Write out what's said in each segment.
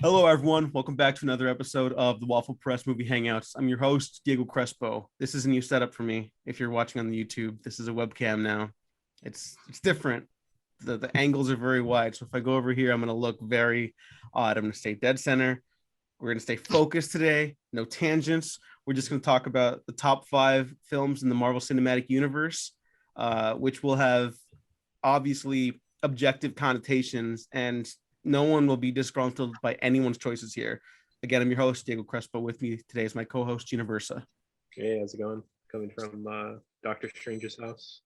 Hello, everyone. Welcome back to another episode of the Waffle Press Movie Hangouts. I'm your host, Diego Crespo. This is a new setup for me. If you're watching on the YouTube, this is a webcam now. It's different. The angles are very wide. So if I go over here, I'm going to look very odd. I'm going to stay dead center. We're going to stay focused today. No tangents. We're just going to talk about the top 5 films in the Marvel Cinematic Universe, which will have obviously objective connotations, and no one will be disgruntled by anyone's choices here. Again, I'm your host, Diego Crespo. With me today is my co-host, Gina Versa. Hey, how's it going? Coming from Doctor Strange's house.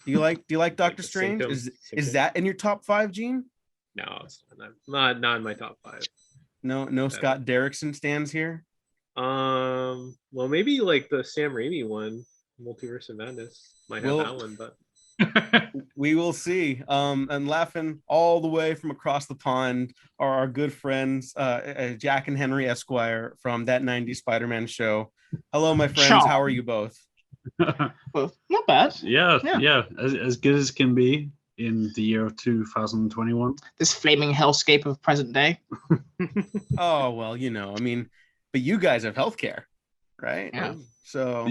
Do you like Doctor Strange? Is that in your top 5, Gene? No, it's not in my top 5. No Scott Derrickson stands here. Well, maybe like the Sam Raimi one, Multiverse of Madness, might have that one, but we will see. And laughing all the way from across the pond are our good friends, Jack and Henry Esquire from That 90s Spider-Man Show. Hello, my friends. How are you both? Well, not bad. Yeah. As good as can be in the year of 2021. This flaming hellscape of present day. Oh, well, but you guys have healthcare, right? Yeah. So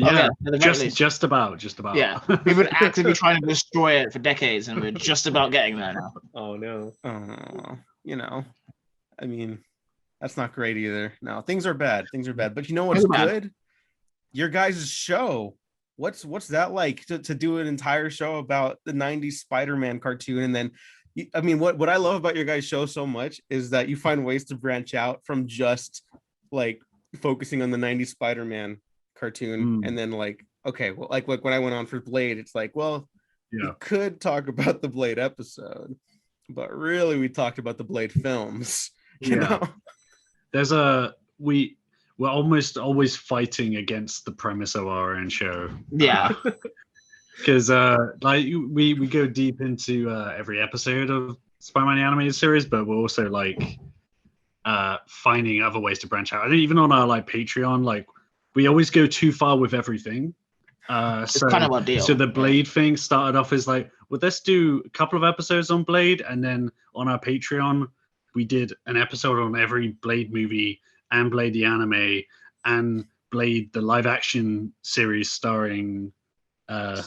just about. Yeah, we've been actively trying to destroy it for decades, and we're just about getting there now. Oh no. That's not great either. No, things are bad. But you know what's good? Your guys' show. What's that like to do an entire show about the 90s Spider-Man cartoon? And then, what I love about your guys' show so much is that you find ways to branch out from just like focusing on the 90s Spider-Man cartoon. And then like when I went on for Blade, it's like, well, we could talk about the Blade episode, but really we talked about the Blade films. You know? We're almost always fighting against the premise of our own show. Yeah. Because we go deep into every episode of Spider-Man the Animated Series, but we're also like finding other ways to branch out. I think even on our like Patreon, like we always go too far with everything. It's kind of our deal. So the Blade thing started off as like, well, let's do a couple of episodes on Blade, and then on our Patreon, we did an episode on every Blade movie and Blade the anime and Blade the live action series starring Kirk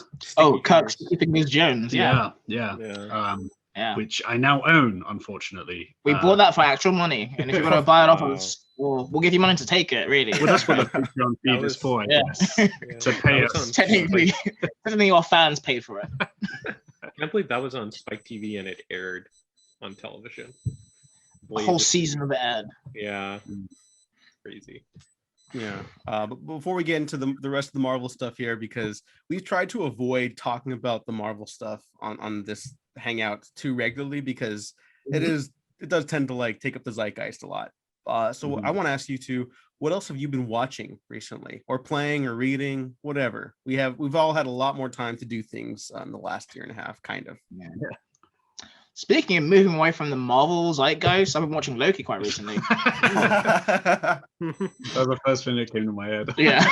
Sleeping Ms. Jones. Yeah. Yeah. Which I now own, unfortunately. We bought that for actual money, and if you want to buy it off us, we'll give you money to take it. Really. Well, that's what the Patreon feed is for, I guess. To pay us. Technically, our fans paid for it. I can't believe that was on Spike TV and it aired on television. A whole season of it aired. Yeah. Crazy. Yeah. But before we get into the rest of the Marvel stuff here, because we've tried to avoid talking about the Marvel stuff on this hangout too regularly, because it does tend to like take up the zeitgeist a lot. So I want to ask you two, what else have you been watching recently, or playing, or reading, whatever? We've all had a lot more time to do things in the last year and a half, kind of. Yeah. Speaking of moving away from the Marvel zeitgeist, I've been watching Loki quite recently. That was the first thing that came to my head. Yeah.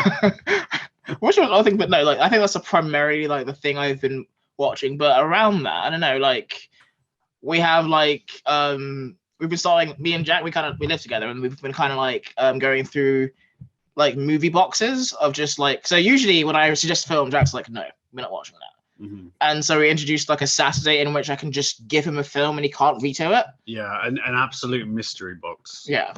Which was other thing, but no, like I think that's primarily like the thing I've been watching. But around that, I don't know, like we have like we've been starting, me and Jack, we live together, and we've been kind of like going through like movie boxes of just like, so usually when I suggest a film, Jack's like, no, we're not watching that. Mm-hmm. And so we introduced like a Saturday in which I can just give him a film and he can't veto it. Yeah, an absolute mystery box. Yeah.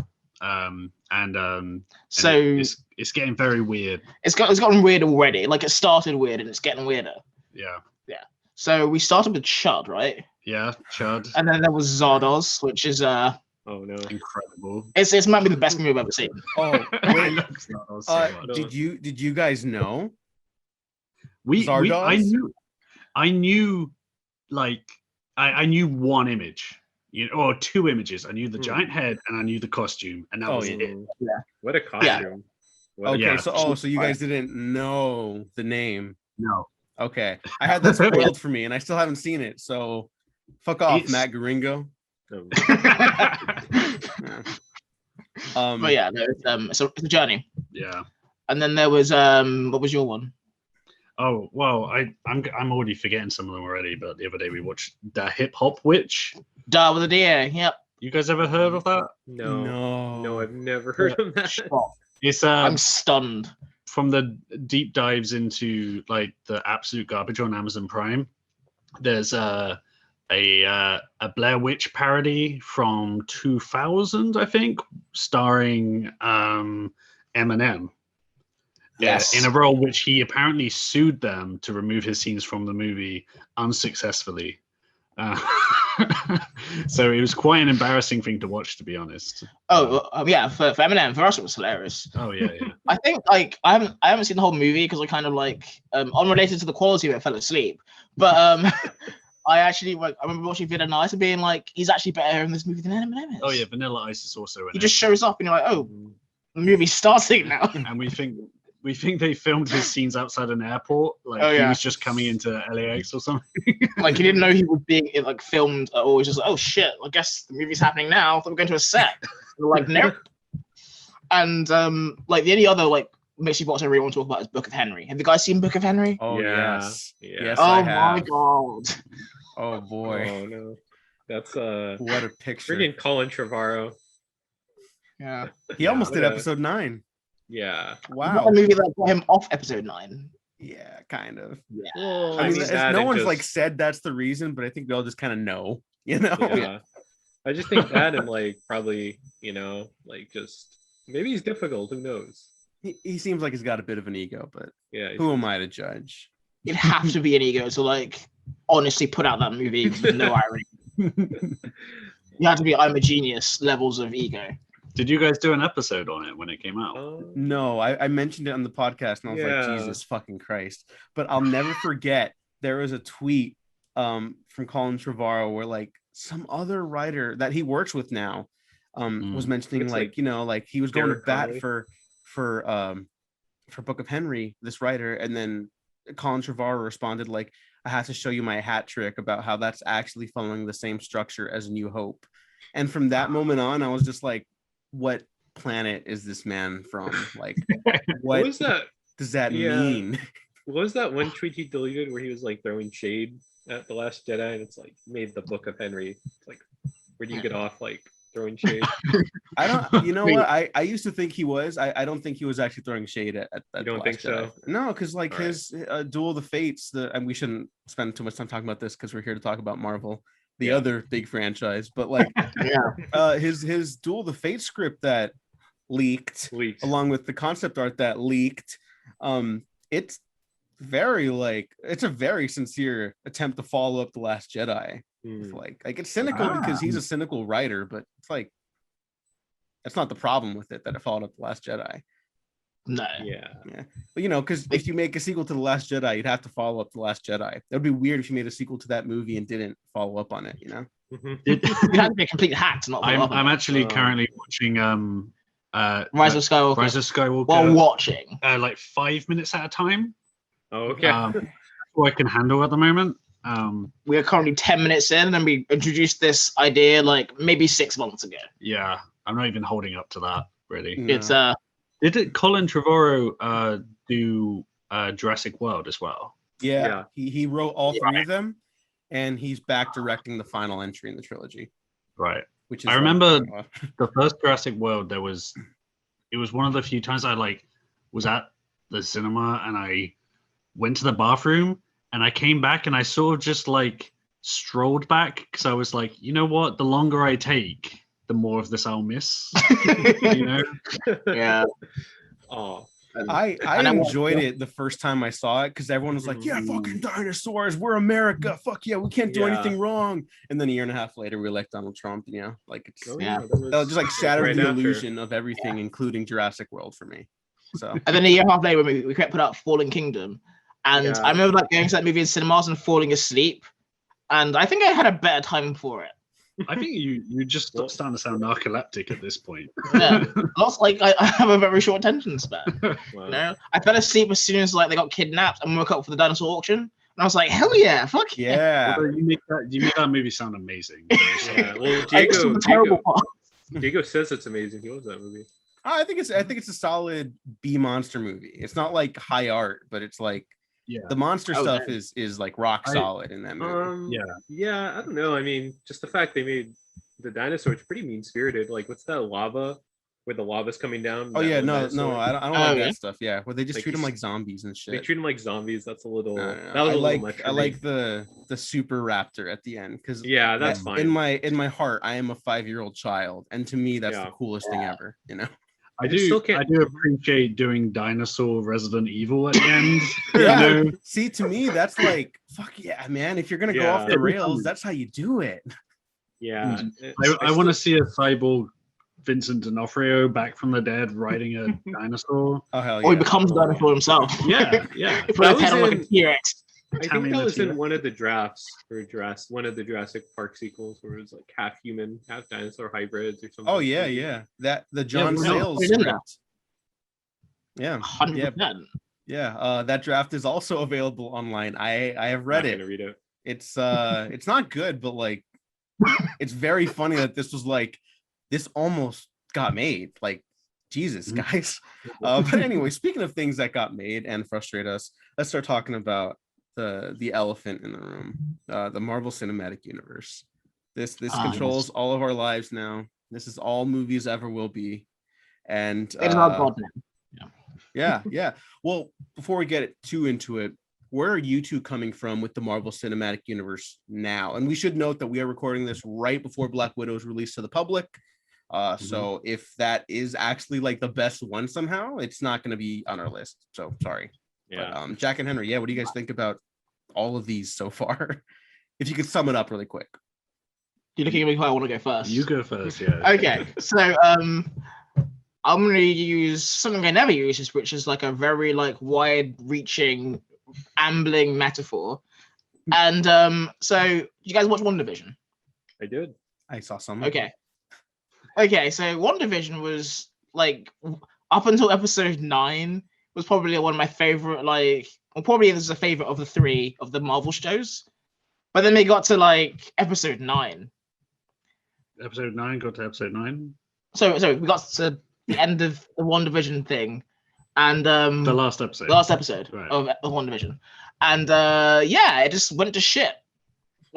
So it's getting very weird. It's gotten weird already. Like it started weird and it's getting weirder. Yeah. Yeah. So we started with Chud, right? Yeah, Chud. And then there was Zardoz, which is oh no, incredible. It might be the best movie I've ever seen. Oh, wait. Did you guys know? I knew like I knew one image, or two images. I knew the giant head and I knew the costume, and that was it. Yeah. What a costume. Yeah. So you guys didn't know the name. No. Okay. I had that spoiled for me and I still haven't seen it. So fuck off, Matt Garingo. But yeah, it's a journey. Yeah. And then there was what was your one? Oh well, I'm already forgetting some of them already. But the other day we watched The Hip Hop Witch. Da with a D. Yep. You guys ever heard of that? No, I've never heard of that. Shocked. It's I'm stunned. from the deep dives into like the absolute garbage on Amazon Prime. There's a Blair Witch parody from 2000, I think, starring Eminem. Yes. In a role which he apparently sued them to remove his scenes from the movie unsuccessfully. So it was quite an embarrassing thing to watch, to be honest. Yeah, for Eminem, for us it was hilarious. Oh yeah. I think like I haven't seen the whole movie because I kind of like unrelated to the quality of it, fell asleep. But I actually I remember watching Vanilla Ice and being like, he's actually better in this movie than Eminem is. Oh yeah, Vanilla Ice is also in He it. just shows up and you're like, oh, the movie's starting now. And we think they filmed his scenes outside an airport, like he was just coming into LAX or something. Like he didn't know he was being like filmed at all. He's just like, oh shit, I guess the movie's happening now. I thought we're going to a set. We're like, nope. And like the only other like mixed box I really want to talk about is Book of Henry. Have you guys seen Book of Henry? Oh Yeah. yes. Yeah. Yes, Oh I have. my god. Oh boy. Oh no, that's What a picture. freaking Colin Trevorrow. Yeah. He almost did what a- episode 9. Yeah. Wow. A movie that got him off episode 9. Yeah, kind of. Yeah. Well, I mean, that no and one's like just- said that's the reason, but I think we all just kind of know, you know? Yeah. I just think that and like probably, like just maybe he's difficult. Who knows? He seems like he's got a bit of an ego, but Yeah. who am I to judge? It'd have to be an ego to like honestly put out that movie with no irony. You have to be I'm a genius levels of ego. Did you guys do an episode on it when it came out? No, I mentioned it on the podcast and I was Yeah. like, Jesus fucking Christ. But I'll never forget there was a tweet from Colin Trevorrow where like some other writer that he works with now was mentioning It's like, like he was going to Derek bat Connolly. for Book of Henry, this writer, and then Colin Trevorrow responded like, I have to show you my hat trick about how that's actually following the same structure as New Hope. And from that moment on, I was just like, what planet is this man from? Like, What was that? does that Yeah. mean? What was that one tweet he deleted where he was like throwing shade at The Last Jedi and it's like made the Book of Henry? It's like, where do you get off like throwing shade? I don't, you know what? I used to think he was. I don't think he was actually throwing shade at You don't The think Last Jedi. so? No, because like All right. his Duel of the Fates, and we shouldn't spend too much time talking about this because we're here to talk about Marvel, the Yeah. other big franchise. But like, his Duel of the Fates script that leaked, Leaks. along with the concept art that leaked, it's it's a very sincere attempt to follow up The Last Jedi. With, Hmm. like it's cynical because he's a cynical writer, but it's like that's not the problem with it that it followed up The Last Jedi. No. Yeah. But because if you make a sequel to The Last Jedi, you'd have to follow up The Last Jedi. That would be weird if you made a sequel to that movie and didn't follow up on it, Mhm. You had to be a complete hack to not follow up on I'm it. actually currently watching Rise of Skywalker. Rise of Skywalker While watching. like 5 minutes at a time. Oh, okay. What I can handle at the moment. We are currently 10 minutes in and we introduced this idea like maybe 6 months ago. Yeah, I'm not even holding up to that really. No. It's Did Colin Trevorrow do Jurassic World as well? Yeah. He wrote all 3 of them, and he's back directing the final entry in the trilogy. Right. Which is I remember the first Jurassic World. It was one of the few times I like was at the cinema and I went to the bathroom and I came back and I sort of just like strolled back because I was like, you know what? The longer I take, the more of this I'll miss. You know? yeah. Oh. I And I enjoyed it the first time I saw it because everyone was like, yeah, fucking dinosaurs, we're America, fuck yeah, we can't do Yeah. anything wrong. And then a year and a half later we elect Donald Trump, like it's Oh, Yeah. that just like shattered right the after. illusion of everything, including Jurassic World for me. So And then a year and a half later, we put out Fallen Kingdom. And Yeah. I remember like going to that movie in cinemas and falling asleep. And I think I had a better time for it. I think you just starting to sound narcoleptic at this point. Yeah. Lots like I have a very short attention span. Wow. You know? I fell asleep as soon as like they got kidnapped and woke up for the dinosaur auction. And I was like, hell yeah, fuck yeah. yeah. Although you make that movie sound amazing. Yeah. Well, I just saw the terrible part. Diego says it's amazing. He loves that movie. I think it's a solid B monster movie. It's not like high art, but it's like Yeah. the monster Oh, stuff man. is like rock solid in that movie. Yeah, I don't know. I mean, just the fact they made the dinosaur is pretty mean spirited. Like, what's that lava? Where the lava's coming down? Oh that yeah, one no, dinosaur? I don't Oh, like yeah. that stuff. Yeah, where they just Like, treat them he's- like zombies and They shit. treat them like zombies. That's a little. No. That was I a like little much. I like the super raptor at the end because Yeah, that's fine. in my heart I am a 5-year-old child, and to me that's the Yeah. coolest thing ever. You know. I just still do. can't- I do appreciate doing dinosaur Resident Evil at the end. Yeah. You know? See, to me that's like fuck yeah, man. If you're gonna go off Yeah. the rails, that's how you do it. Yeah. I want to see a cyborg Vincent D'Onofrio back from the dead riding a dinosaur. Oh hell yeah. Or he becomes a dinosaur himself. Yeah, yeah. He put his That head on was like a in- T-Rex. I think Tammy that the was in T-Rex. one of the drafts for one of the Jurassic Park sequels, where it was like half human, half dinosaur hybrids or something. Oh yeah, yeah. That the John we're not Sayles putting it in there. script. Yeah, 100%. yeah. That draft is also available online. I have read Not it. gonna read it. It's not good, but like it's very funny that this was like this almost got made. Like Jesus, guys. But anyway, speaking of things that got made and frustrate us, let's start talking about the elephant in the room, the Marvel Cinematic Universe. This controls all of our lives now. This is all movies ever will be, and It is not God now. yeah. Well, before we get too into it, where are you two coming from with the Marvel Cinematic Universe now? And we should note that we are recording this right before Black Widow is released to the public. So if that is actually like the best one somehow, it's not going to be on our list. So sorry. Yeah. But, Jack and Henry, yeah, what do you guys think about all of these so far? If you could sum it up really quick. You're looking at me I want to go first. You go first, yeah. Okay, so I'm gonna use something I never use, which is like a very like wide-reaching, ambling metaphor. And so you guys watch WandaVision? I did. I saw some. Okay. Okay, so WandaVision was like up until episode 9 was probably one of my favorite, like, well, probably this is a favorite of the 3 of the Marvel shows. But then they got to like episode 9. Episode 9 got to episode 9. So we got to the end of the WandaVision thing, and The last episode. the last episode Right. of WandaVision, and yeah, it just went to shit.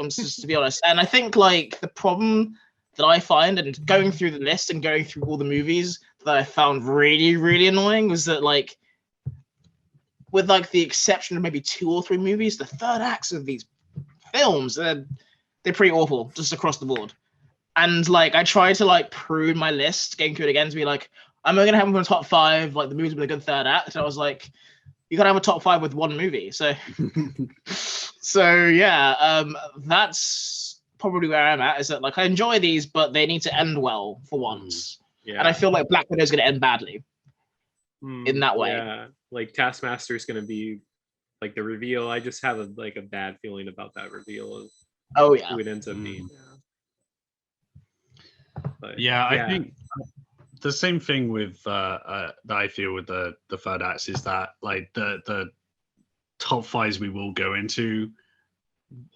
Just to be honest, and I think like the problem that I find, and going through the list and going through all the movies that I found really, really annoying, was that like, with like the exception of maybe 2 or 3 movies, the third acts of these films they're pretty awful just across the board. And like I tried to like prune my list, going through it again to be like, I'm only gonna have them in the top 5, like the movies with a good third act. And I was like, you gotta have a top 5 with one movie. So so yeah, that's probably where I'm at, is that like I enjoy these, but they need to end well for once. Yeah. And I feel like Black Widow is gonna end badly. in that way. Yeah, like Taskmaster is gonna be like the reveal. I just have a bad feeling about that reveal of Oh yeah. who it ends up being. But, Yeah, I think the same thing with that I feel with the third acts is that like the top 5s we will go into,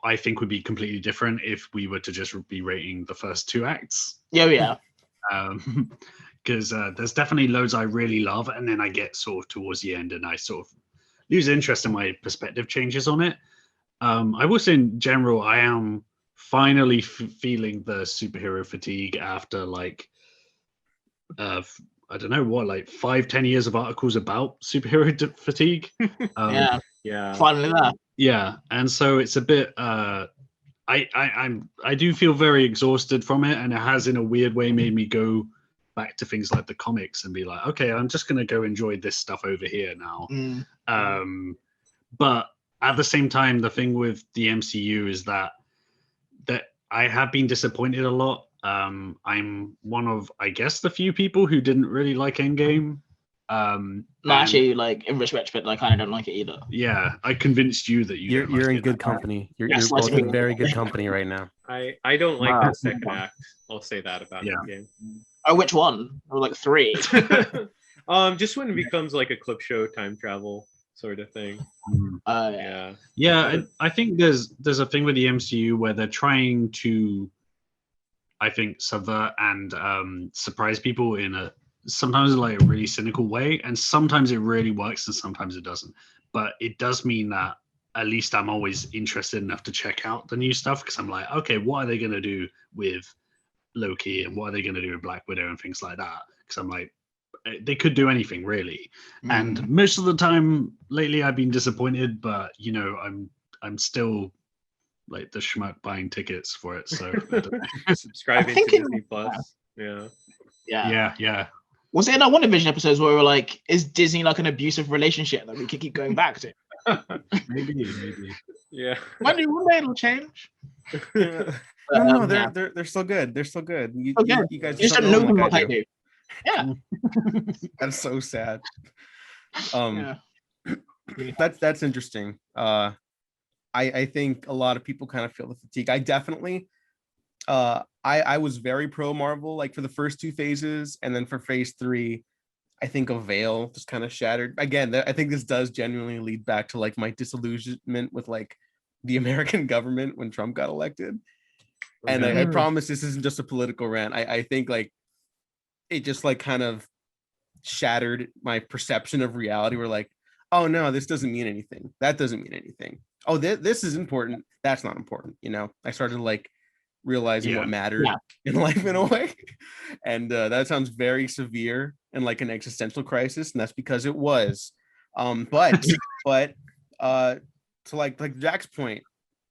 I think would be completely different if we were to just be rating the first 2 acts. Yeah. Because there's definitely loads I really love, and then I get sort of towards the end and I sort of lose interest in my perspective changes on it. I will say in general, I am finally feeling the superhero fatigue after like I don't know what, like 5-10 years of articles about superhero fatigue. yeah, Finally there. Yeah, and so it's a bit I do feel very exhausted from it, and it has in a weird way made me go back to things like the comics and be like, okay, I'm just gonna go enjoy this stuff over here now. But at the same time, the thing with the MCU is that I have been disappointed a lot. I'm one of, I guess, the few people who didn't really like Endgame. No, actually, like in retrospect, I kind of don't like it either. Yeah, I convinced you that You're in good company. You're Yes, both let's in be- very good company right now. I don't like Wow. the second act. I'll say that about Yeah. the game. Oh, which one? Or like 3? Just when it becomes like a clip show time travel sort of thing. Yeah. Yeah. I think there's a thing with the MCU where they're trying to, I think, subvert and surprise people in a sometimes like a really cynical way, and sometimes it really works and sometimes it doesn't. But it does mean that at least I'm always interested enough to check out the new stuff, because I'm like, okay, what are they going to do with Loki and what are they going to do with Black Widow and things like that. Because I'm like, they could do anything really. And most of the time lately, I've been disappointed, but you know, I'm still like the schmuck buying tickets for it. So subscribing to Disney Plus. Yeah. Was it in our WandaVision episodes where we were like, is Disney like an abusive relationship that we could keep going back to? maybe. Yeah. One day it'll change. No, they're still good. They're still good. You guys just don't know them like I do. Yeah. That's so sad. That's interesting. I think a lot of people kind of feel the fatigue. I definitely I was very pro Marvel, like for the first 2 phases, and then for phase 3, I think a veil just kind of shattered. Again, I think this does genuinely lead back to like my disillusionment with like the American government when Trump got elected. And I promise this isn't just a political rant. I think like it just like kind of shattered my perception of reality. We're like, oh no, this doesn't mean anything. That doesn't mean anything. Oh, this is important. That's not important. You know, I started like realizing what mattered in life in a way. And that sounds very severe and like an existential crisis. And that's because it was. But to like Jack's point,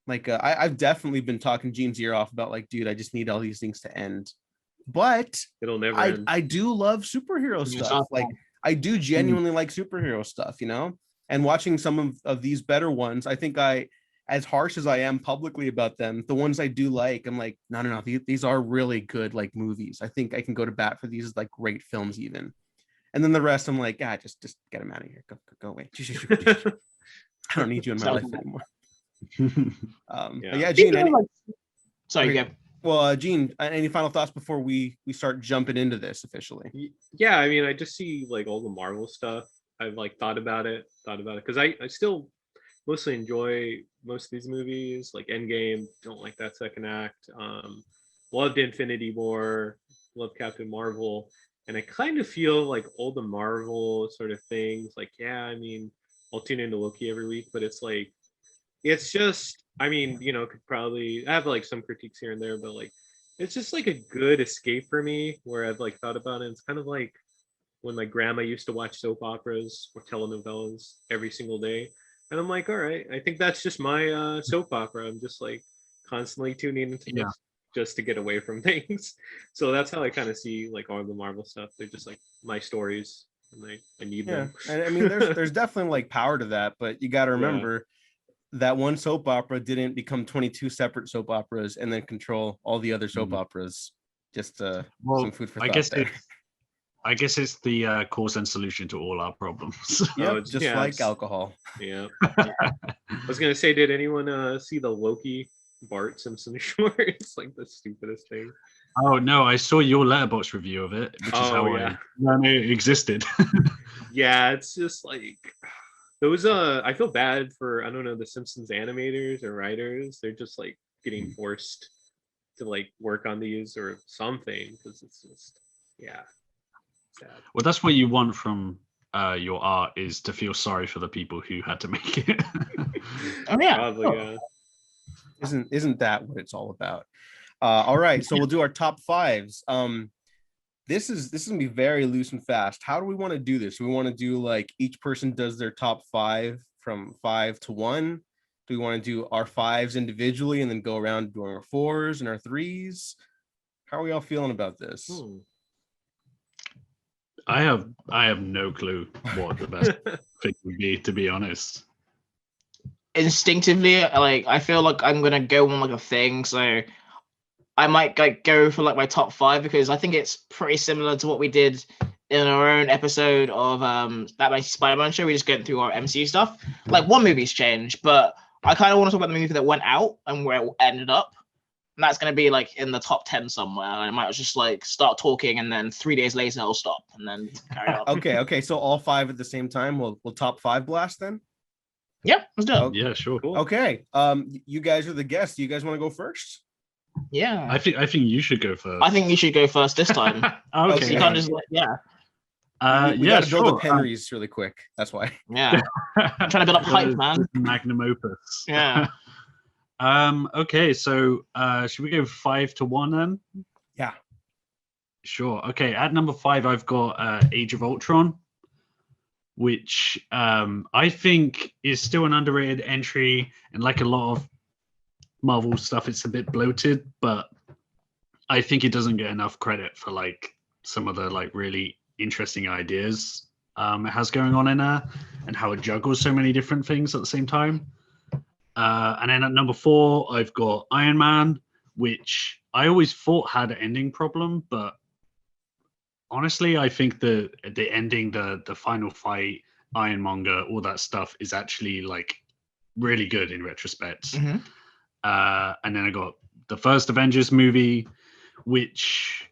like I've definitely been talking Gene's ear off about like, dude, I just need all these things to end. But it'll never end. I do love superhero stuff. Like I do genuinely like superhero stuff, you know? And watching some of these better ones, I think as harsh as I am publicly about them, the ones I do like, I'm like, no, these are really good like movies. I think I can go to bat for these like great films even. And then the rest, I'm like, just get them out of here. Go away. I don't need you in my life anymore. Gene. Sorry, okay. Well, Gene, any final thoughts before we start jumping into this officially? Yeah, I mean, I just see like all the Marvel stuff. I've like thought about it because I still mostly enjoy most of these movies. Like Endgame, don't like that second act. Loved Infinity War, loved Captain Marvel, and I kind of feel like all the Marvel sort of things. Like, yeah, I mean, I'll tune into Loki every week, but it's like, it's just, I mean, you know, could probably I have like some critiques here and there, but like, it's just like a good escape for me where I've like thought about it. It's kind of like when my grandma used to watch soap operas or telenovelas every single day. And I'm like, all right, I think that's just my soap opera. I'm just like constantly tuning into this just to get away from things. So that's how I kind of see like all the Marvel stuff. They're just like my stories and I need them. And I mean, there's definitely like power to that, but you got to remember that one soap opera didn't become 22 separate soap operas and then control all the other soap operas. Just some food for thought. I guess it's the cause and solution to all our problems. Yeah, like alcohol. Yeah. I was gonna say, did anyone see the Loki Bart Simpson short? It's like the stupidest thing. Oh no, I saw your Letterboxd review of it, which is how I knew it existed. Yeah, it's just like those. I feel bad for I don't know the Simpsons animators or writers. They're just like getting forced to like work on these or something because it's just sad. Well, that's what you want from your art, is to feel sorry for the people who had to make it. Probably, Isn't that what it's all about? All right, so we'll do our top 5s. This is gonna be very loose and fast. How do we want to do this? Do we want to do like each person does their top 5 from 5 to 1? Do we want to do our 5s individually and then go around doing our 4s and our 3s? How are we all feeling about this? I have no clue what the best thing would be, to be honest. Instinctively, like I feel like I'm gonna go on like a thing, so I might like go for like my top 5 because I think it's pretty similar to what we did in our own episode of Batman Spider-Man show. We just going through our MCU stuff. Like one movie's changed, but I kind of want to talk about the movie that went out and where it ended up. And that's going to be like in the top 10 somewhere. I might just like start talking and then 3 days later I'll stop and then carry on. Okay. So all 5 at the same time. We'll top 5 blast then? Yeah, let's do it. Oh, yeah, sure. Cool. Okay. You guys are the guests. Do you guys want to go first? Yeah. I think you should go first. I think you should go first this time. Okay. You can't just like, we gotta build up Henry's really quick. That's why. Yeah. I'm trying to build up hype, man. Magnum opus. Yeah. Okay, so should we go 5 to 1 then? Yeah. Sure. Okay. At number 5, I've got Age of Ultron, which I think is still an underrated entry. And like a lot of Marvel stuff, it's a bit bloated, but I think it doesn't get enough credit for like some of the like really interesting ideas it has going on in there, and how it juggles so many different things at the same time. And then at number 4, I've got Iron Man, which I always thought had an ending problem, but honestly, I think the ending, the final fight, Ironmonger, all that stuff is actually like really good in retrospect. Mhm. And then I got the first Avengers movie, which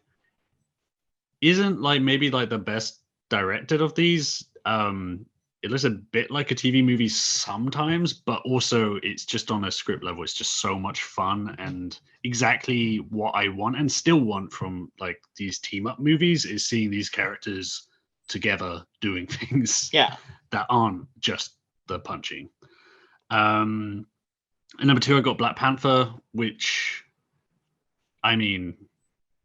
isn't like maybe like the best directed of these. It looks a bit like a TV movie sometimes, but also it's just on a script level. It's just so much fun and exactly what I want and still want from like these team up movies is seeing these characters together doing things that aren't just the punching. And number 2, I got Black Panther, which I mean,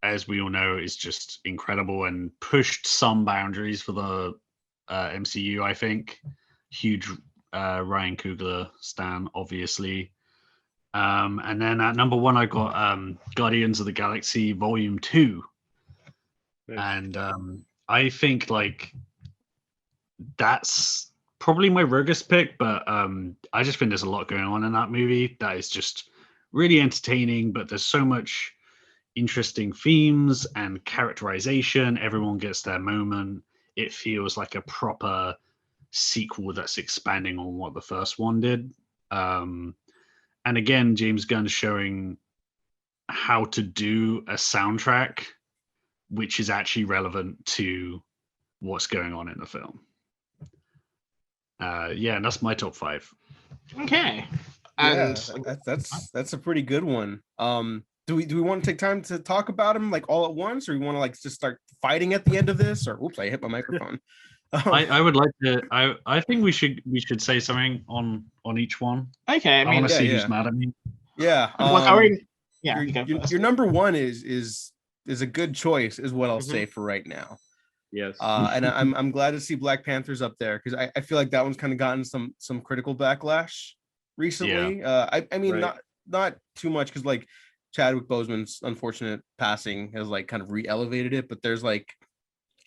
as we all know, is just incredible and pushed some boundaries for the MCU, I think. Huge Ryan Coogler stan, obviously. And then at number 1, I got Guardians of the Galaxy Volume 2. Nice. And I think like that's probably my Rogus pick, but I just think there's a lot going on in that movie that is just really entertaining, but there's so much interesting themes and characterization. Everyone gets their moment. It feels like a proper sequel that's expanding on what the first one did. And again, James Gunn showing how to do a soundtrack which is actually relevant to what's going on in the film. Yeah, and that's my top 5. Okay. And that's a pretty good one. Do we want to take time to talk about them like all at once, or you want to like just start fighting at the end of this? Or oops, I hit my microphone. I would like to. I think we should say something on each one. Okay, I want to see who's mad at me. Yeah. Your number 1 is a good choice, is what I'll say for right now. Yes. And I'm glad to see Black Panther's up there because I feel like that one's kind of gotten some critical backlash recently. Yeah. I mean, Right. not too much because like Chadwick Boseman's unfortunate passing has like kind of re-elevated it, but there's like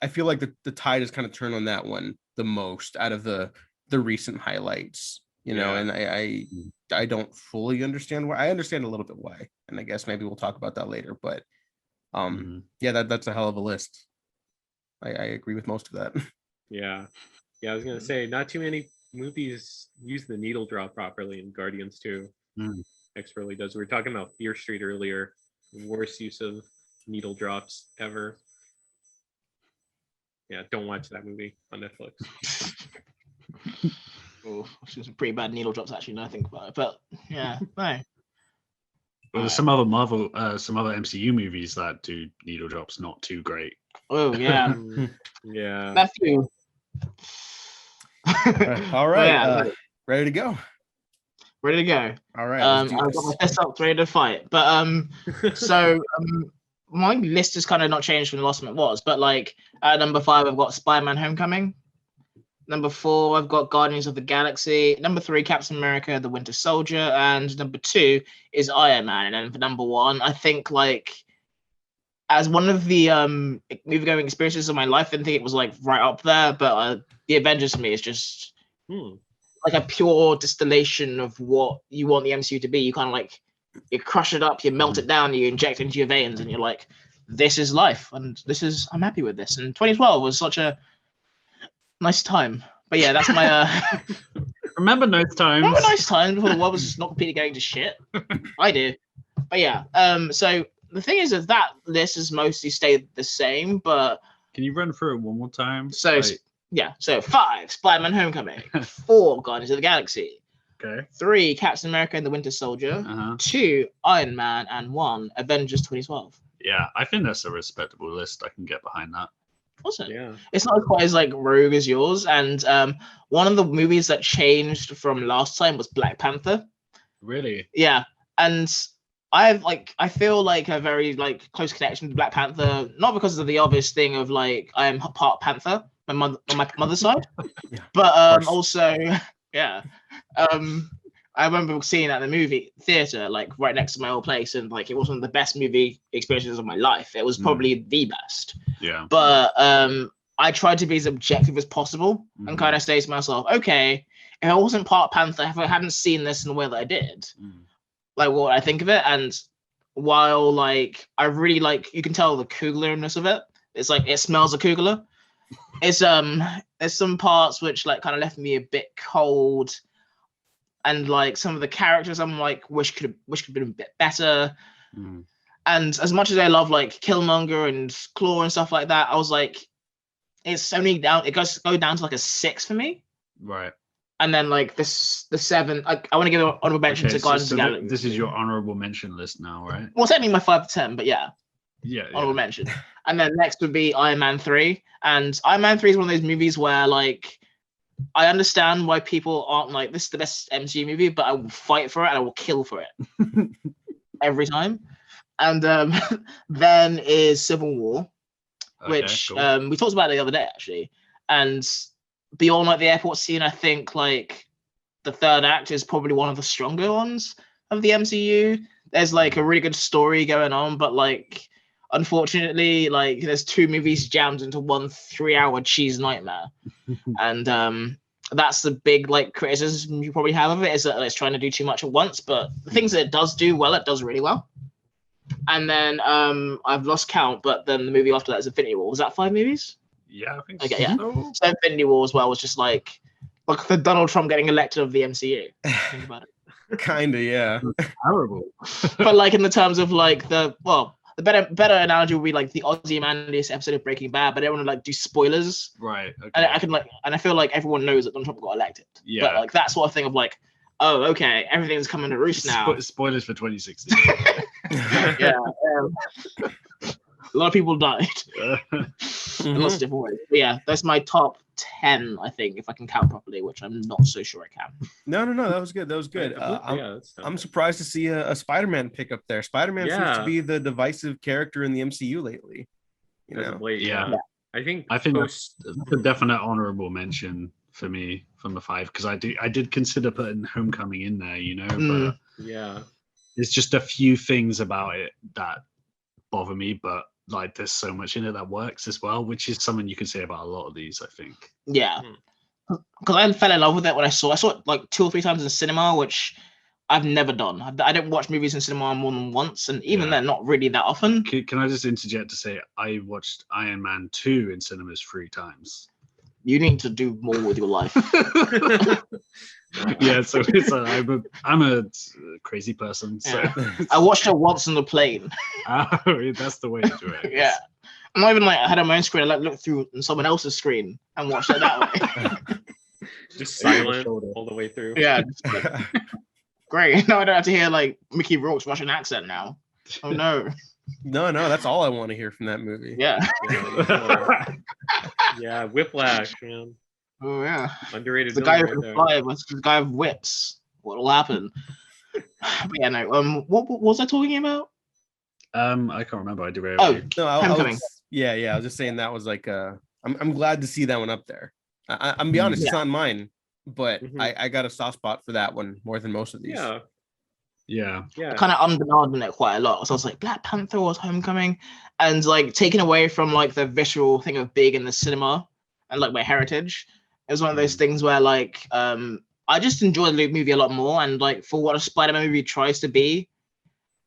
I feel like the tide has kind of turned on that one the most out of the recent highlights, you know. And I don't fully understand why. I understand a little bit why, and I guess maybe we'll talk about that later. But yeah, that's a hell of a list. I agree with most of that. Yeah, I was gonna say not too many movies use the needle drop properly, in Guardians 2. X really does. We were talking about Fear Street earlier. Worst use of needle drops ever. Yeah, don't watch that movie on Netflix. Oh, some pretty bad needle drops actually. Now I think about it, but yeah, no. Well, there's some other MCU movies that do needle drops not too great. Oh yeah, Yeah. Matthew. All right, Yeah, ready to go. ready to go. All right, I've got my fist up, ready to fight. But so my list has kind of not changed from the last one it was. But like at number 5, I've got Spider-Man: Homecoming. Number 4, I've got Guardians of the Galaxy. Number 3, Captain America: The Winter Soldier, and number 2 is Iron Man. And then for number 1, I think like as one of the movie-going experiences of my life, I didn't think it was like right up there. But the Avengers for me is just like a pure distillation of what you want the MCU to be. You kind of like you crush it up, you melt it down, you inject it into your veins, and you're like, this is life, and I'm happy with this. And 2012 was such a nice time. But yeah, that's my Remember nice times. remember nice time before the world was not completely going to shit. I do. But yeah, so the thing is that list has mostly stayed the same, but Can you run through it one more time? so so 5, Spider-Man: Homecoming. 4, Guardians of the Galaxy. Okay. 3, Captain America and the Winter Soldier. 2, Iron Man, and 1, Avengers 2012. Yeah, I think that's a respectable list. I can get behind that. Awesome. Yeah. It's not quite as like rogue as yours. And one of the movies that changed from last time was Black Panther. Really? Yeah. And I feel like a very like close connection to Black Panther, not because of the obvious thing of like I am part Panther, my mother on my mother's side, Yeah, but course. also yeah, I remember seeing that in the movie theater, like right next to my old place, and like it was one of the best movie experiences of my life. It was probably the best. Yeah. But I tried to be as objective as possible and kind of say to myself, okay, if I wasn't part Panther, if I hadn't seen this in the way that I did, like what would I think of it? And while like I really like, you can tell the Kugler-ness of it. It's like it smells of Kugler. It's there's some parts which like kind of left me a bit cold, and like some of the characters I'm like wish could have been a bit better. And as much as I love like Killmonger and Claw and stuff like that, I was like, it's only down. It goes down to like a 6 for me. Right. And then like the 7. I want to give an honorable mention to Guardians of the Galaxy. This is your honorable mention list now, right? Well, technically my 5 to 10, but yeah. Yeah. Honorable mention. And then next would be Iron Man 3. And Iron Man 3 is one of those movies where like I understand why people aren't like, this is the best MCU movie, but I will fight for it and I will kill for it every time. And then is Civil War, which cool. We talked about it the other day actually. And beyond like the airport scene, I think like the third act is probably one of the stronger ones of the MCU. There's like a really good story going on, but like unfortunately, like there's 2 movies jammed into one 3-hour cheese nightmare. And that's the big like criticism you probably have of it, is that it's trying to do too much at once. But the things that it does do well, it does really well. And then I've lost count, but then the movie after that is Infinity War. Was that 5 movies? Yeah, I think okay, yeah. so. So Infinity War as well was just like the Donald Trump getting elected of the MCU. Think about it. Kinda, yeah. Terrible. But like in the terms of like the better analogy would be like the Ozymandias episode of Breaking Bad, but I don't want to like do spoilers. Right. Okay. And I can like, and I feel like everyone knows that Donald Trump got elected. Yeah. But like that sort of thing of like, oh, okay, everything's coming to roost now. Spoilers for 2016. Yeah. A lot of people died. In lots of different ways. But yeah, that's my top 10, I think, if I can count properly, which I'm not so sure I can. No, that was good. That was good. I'm surprised to see a Spider-Man pick up there. Spider-Man seems to be the divisive character in the MCU lately. You know? Yeah. I think that's a definite honorable mention for me from the 5, because I did consider putting Homecoming in there, you know, but yeah, there's just a few things about it that bother me, but like there's so much in it that works as well, which is something you can say about a lot of these, I think. Yeah, because I fell in love with it when I saw it like 2 or 3 times in cinema, which I've never done. I don't watch movies in cinema more than once, and even then, not really that often. Can I just interject to say I watched Iron Man 2 in cinemas 3 times. You need to do more with your life. Yeah, so I'm a crazy person. So I watched it once on the plane. That's the way to do it. Yeah, I'm not even like I had on my own screen. I like looked through someone else's screen and watched it that way. Just silent all the way through. Yeah. Great. Now I don't have to hear like Mickey Rourke's Russian accent now. Oh no. No, that's all I want to hear from that movie. Yeah. Yeah, Whiplash, man. Oh yeah. Underrated. The guy who can fly was the guy of whips. What will happen? But yeah, no. What was I talking about? I can't remember. I do. Oh, no, I was just saying that was like I'm glad to see that one up there. I'm be honest, it's not mine, but I got a soft spot for that one more than most of these. Yeah. I kind of undermined it quite a lot. So I was like, Black Panther was Homecoming, and like taken away from like the visual thing of big in the cinema and like my heritage. It was one of those things where like I just enjoyed the movie a lot more, and like for what a Spider-Man movie tries to be,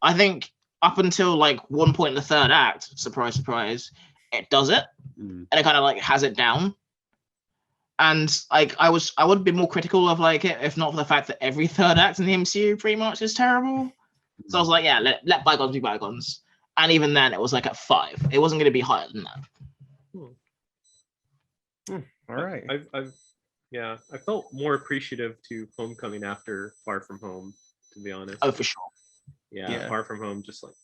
I think up until like one point in the third act, surprise, surprise, it does it, and it kind of like has it down. And like I would be more critical of like it if not for the fact that every third act in the MCU pretty much is terrible. So I was like, yeah, let bygones be bygones. And even then, it was like at 5. It wasn't going to be higher than that. All right. I felt more appreciative to Homecoming after Far From Home, to be honest. Oh, for sure. Yeah. Far From Home just like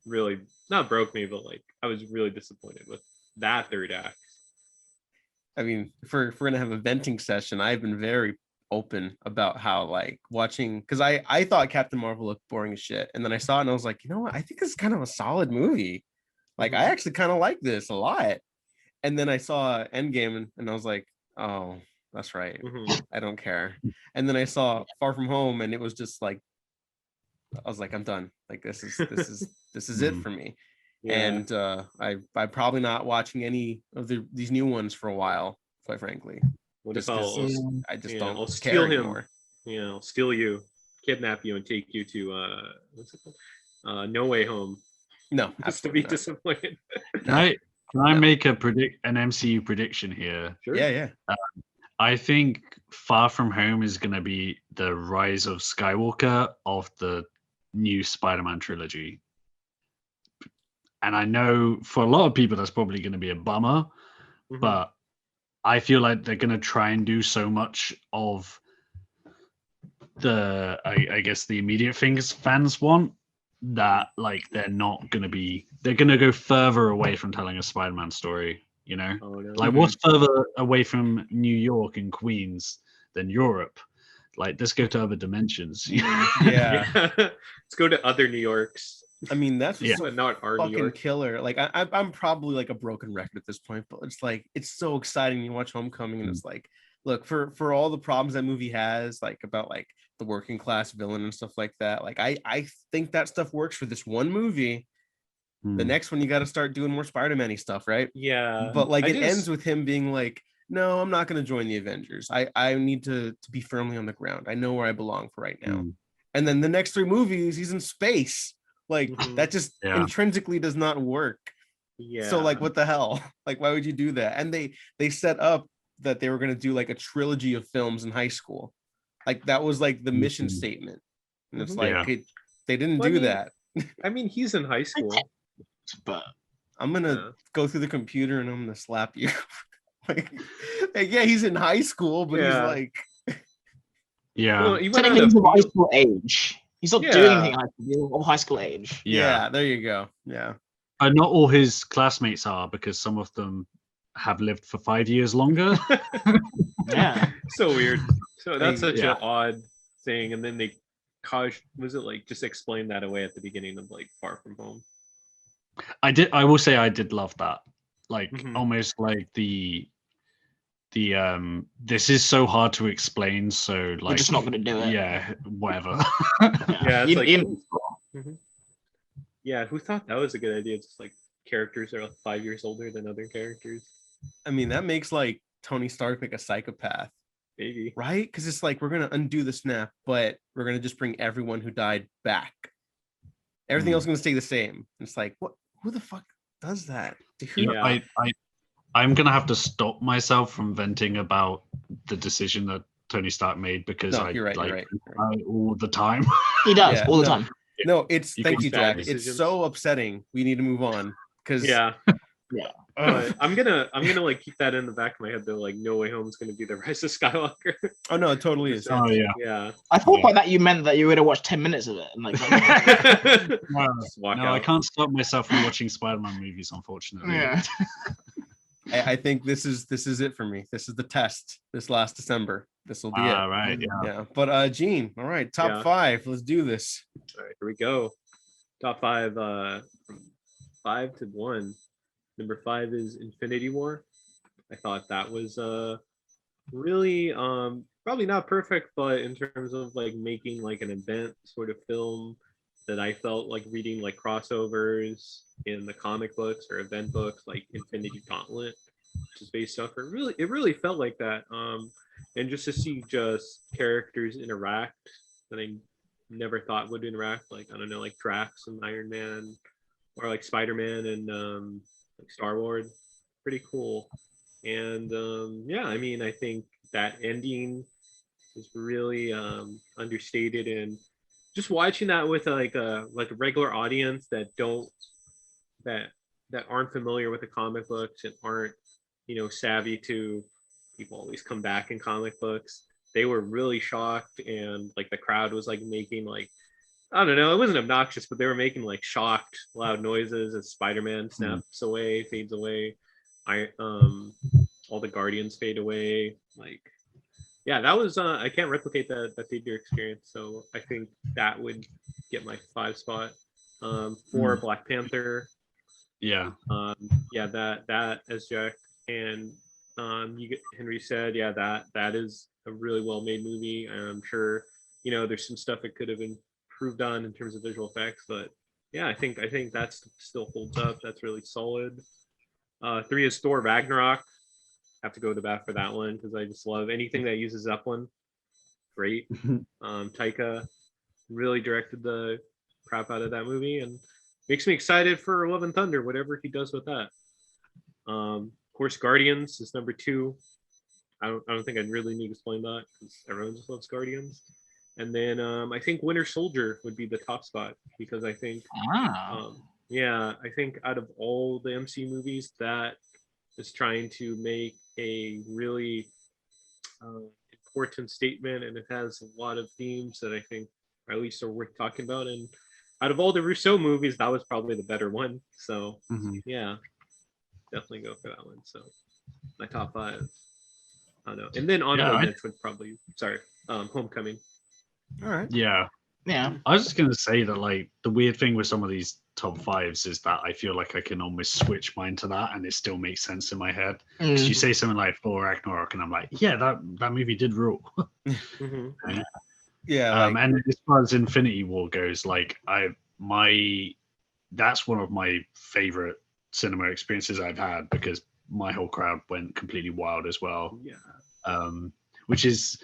really not broke me, but like I was really disappointed with that third act. I mean, if we're gonna have a venting session, I've been very open about how like watching, because I thought Captain Marvel looked boring as shit, and then I saw it and I was like, you know what, I think this is kind of a solid movie. Like I actually kind of like this a lot. And then I saw Endgame and I was like, oh, that's right, I don't care. And then I saw Far From Home and it was just like, I was like, I'm done. Like this is it for me. And I'm probably not watching any of these new ones for a while, quite frankly. What Just if I just don't I'll care steal him, anymore. I'll steal you, kidnap you, and take you to what's it called? No Way Home. No, Just to be absolutely not. disappointed. Can I make an MCU prediction here? Sure. Yeah. I think Far From Home is going to be the rise of Skywalker of the new Spider-Man trilogy. And I know for a lot of people that's probably going to be a bummer, but I feel like they're going to try and do so much of the, I guess, the immediate things fans want, that like they're going to go further away from telling a Spider-Man story, you know? Oh, no. Like what's further away from New York and Queens than Europe? Like let's go to other dimensions. Yeah. Let's go to other New Yorks. I mean, that's but not our New fucking York. killer. Like I'm probably like a broken record at this point, but it's like it's so exciting. You watch Homecoming and it's like, look, for all the problems that movie has, like about like the working class villain and stuff like that. Like I think that stuff works for this one movie. The next one you got to start doing more Spider-Man-y stuff, right? Yeah. But like ends with him being like, no, I'm not going to join the Avengers. I need to be firmly on the ground. I know where I belong for right now. And then the next 3 movies, he's in space. Like that just intrinsically does not work. Yeah. So like, what the hell? Like, why would you do that? And they set up that they were going to do like a trilogy of films in high school. Like that was like the mission statement. And it's like, they didn't do that. I mean, he's in high school. But I'm going to go through the computer and I'm going to slap you. like, yeah, he's in high school, but he's like... Well, he went technically he's of high school age. He's not doing anything of high school age. Yeah, there you go. Yeah. And not all his classmates are, because some of them have lived for 5 years longer. Yeah. So weird. So that's such an odd thing. And then they just explain that away at the beginning of like Far From Home. I will say I did love that. Like almost like the this is so hard to explain, so like we're just not gonna do it. Yeah, whatever. Yeah, it's yeah, who thought that was a good idea? Just like characters are like 5 years older than other characters. I mean, that makes like Tony Stark like a psychopath. Maybe. Right? Because it's like we're gonna undo the snap, but we're gonna just bring everyone who died back. Everything else is gonna stay the same. It's like, what? Who the fuck does that? I'm gonna have to stop myself from venting about the decision that Tony Stark made, because you're right. All the time. He does all the time. No, thank you, Jack. It's so upsetting. We need to move on because I'm gonna like keep that in the back of my head though. Like No Way Home is gonna be the Rise of Skywalker. Oh no, it totally is. Oh yeah. Yeah. I thought by that you meant that you were gonna watch 10 minutes of it and like. No, I can't stop myself from watching Spider-Man movies, unfortunately. Yeah. I think this is it for me. This is the test. This last December. This will be it. Right. Yeah. But Gene, all right, top 5. Let's do this. All right, here we go. Top 5. From 5 to 1. Number 5 is Infinity War. I thought that was really probably not perfect, but in terms of like making like an event sort of film that I felt like reading like crossovers in the comic books or event books like Infinity Gauntlet, which is based off it really felt like that. And just to see just characters interact that I never thought would interact, like I don't know, like Drax and Iron Man, or like Spider-Man and like Star Wars, pretty cool. And I mean, I think that ending is really understated, and just watching that with like a regular audience that aren't familiar with the comic books and aren't savvy to people always come back in comic books, they were really shocked, and like the crowd was like making like, I don't know, it wasn't obnoxious, but they were making like shocked loud noises as Spider-Man fades away. All the Guardians fade away. Like, yeah, that was I can't replicate that theater experience, so I think that would get my 5 spot. For Black Panther, Yeah. yeah, that as Jack and Henry said, yeah, that is a really well made movie. I'm sure there's some stuff it could have improved on in terms of visual effects, but yeah, I think that still holds up. That's really solid. 3 is Thor Ragnarok. Have to go to bat for that one because I just love anything that uses Zeppelin. Great. Taika really directed the crap out of that movie and makes me excited for Love and Thunder, whatever he does with that. Of course, Guardians is number 2. I don't think I'd really need to explain that because everyone just loves Guardians. And then I think Winter Soldier would be the top spot because I think, yeah, I think out of all the MCU movies, that is trying to make a really important statement, and it has a lot of themes that I think at least are worth talking about. And out of all the Rousseau movies, that was probably the better one. So yeah, definitely go for that one. So my top 5. I don't know. And then honorable mention would probably Homecoming. All right. Yeah. I was just gonna say that like the weird thing with some of these top 5s is that I feel like I can almost switch mine to that and it still makes sense in my head. Because you say something like Thor Ragnarok and I'm like, yeah, that movie did rule. Yeah. And as far as Infinity War goes, like that's one of my favorite cinema experiences I've had because my whole crowd went completely wild as well. Yeah. Which is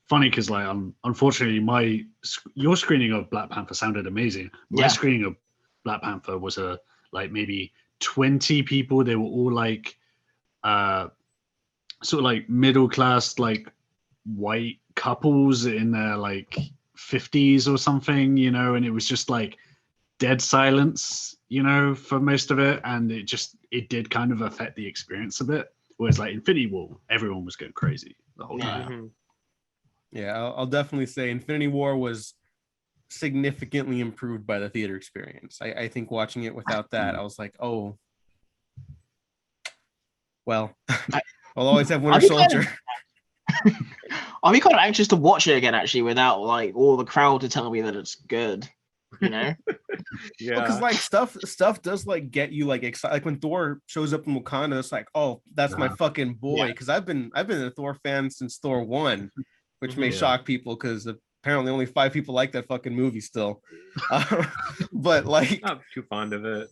funny because like unfortunately your screening of Black Panther sounded amazing. My screening of Black Panther was like maybe 20 people. They were all like sort of like middle class like white couples in their like 50s or something, and it was just like dead silence, for most of it, and it did kind of affect the experience a bit. Whereas like Infinity War, everyone was going crazy the whole time. Yeah, I'll definitely say Infinity War was significantly improved by the theater experience. I think watching it without that, I was like, oh, well, I'll always have Winter Soldier. I'll be kind of anxious to watch it again, actually, without like all the crowd to tell me that it's good. Yeah, because like stuff does like get you like excited. Like when Thor shows up in Wakanda, it's like, oh, that's my fucking boy. Because I've been a Thor fan since Thor 1. Which may shock people because apparently only 5 people like that fucking movie still. But like, not too fond of it.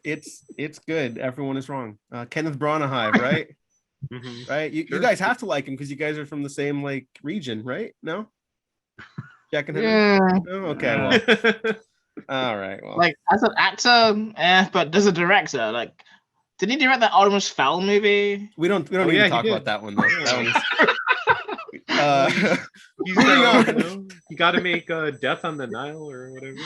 It's good. Everyone is wrong. Kenneth Branagh, right? Right. You guys have to like him because you guys are from the same like region, right? No. Jack and Henry. Yeah. Oh, okay. Well. All right. Well, like as an actor, but as a director, like, did he direct that Artemis Fowl movie? We don't need to talk about that one though. That one's. You got to make Death on the Nile or whatever.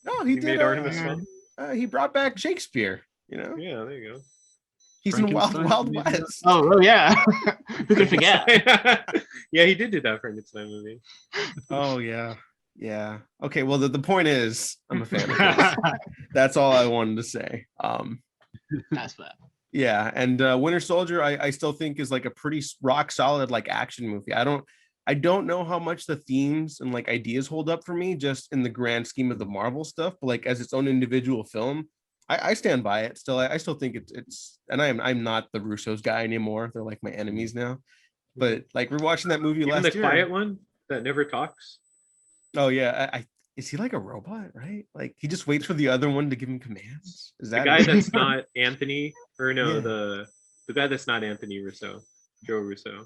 No, he did. Made Artemis Fowl. He brought back Shakespeare. Yeah, there you go. He's in Wild West. Oh yeah. Who could forget? Yeah, he did do that Frankenstein movie. Oh yeah. Okay. Well, the point is, I'm a fan of this. That's all I wanted to say. That's fair. Yeah, and Winter Soldier, I still think is like a pretty rock solid like action movie. I don't know how much the themes and like ideas hold up for me just in the grand scheme of the Marvel stuff, but like as its own individual film, I stand by it. Still, I still think it's and I'm not the Russo's guy anymore. They're like my enemies now. But like we're watching that movie last year. The quiet one that never talks. Oh yeah, is he like a robot, right? Like he just waits for the other one to give him commands? Is that the guy that's not Anthony? Or no, the guy that's not Anthony Russo, Joe Russo.